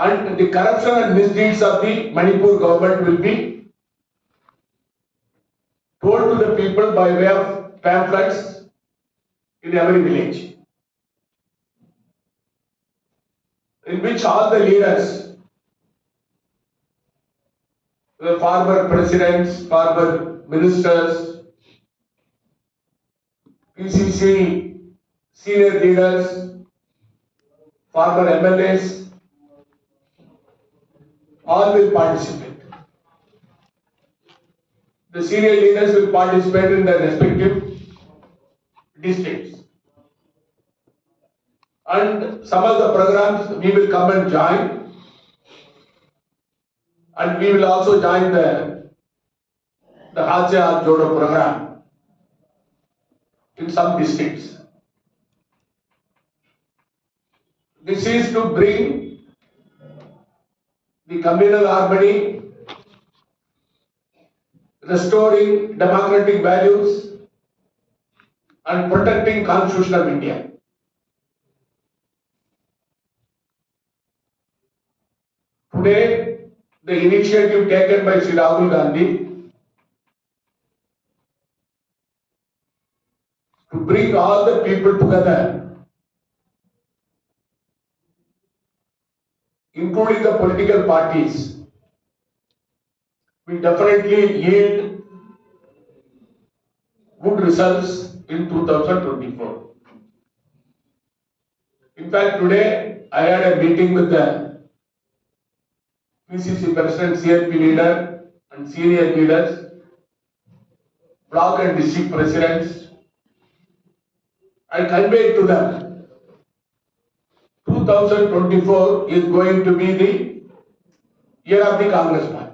and the corruption and misdeeds of the Manipur government will be told to the people by way of pamphlets in every village, in which all the leaders, the former presidents, former ministers, PCC senior leaders, former MLAs, all will participate. The senior leaders will participate in their respective districts. And some of the programs we will come and join, and we will also join the Hacha Joro program in some districts. This is to bring the communal harmony, restoring democratic values, and protecting Constitution of India. Today, the initiative taken by Sri Rahul Gandhi to bring all the people together, including the political parties, will definitely yield good results in 2024. In fact, today I had a meeting with the PCC President, CM V leader and senior leaders, block and district presidents. I conveyed to them 2024 is going to be the year of the Congress party.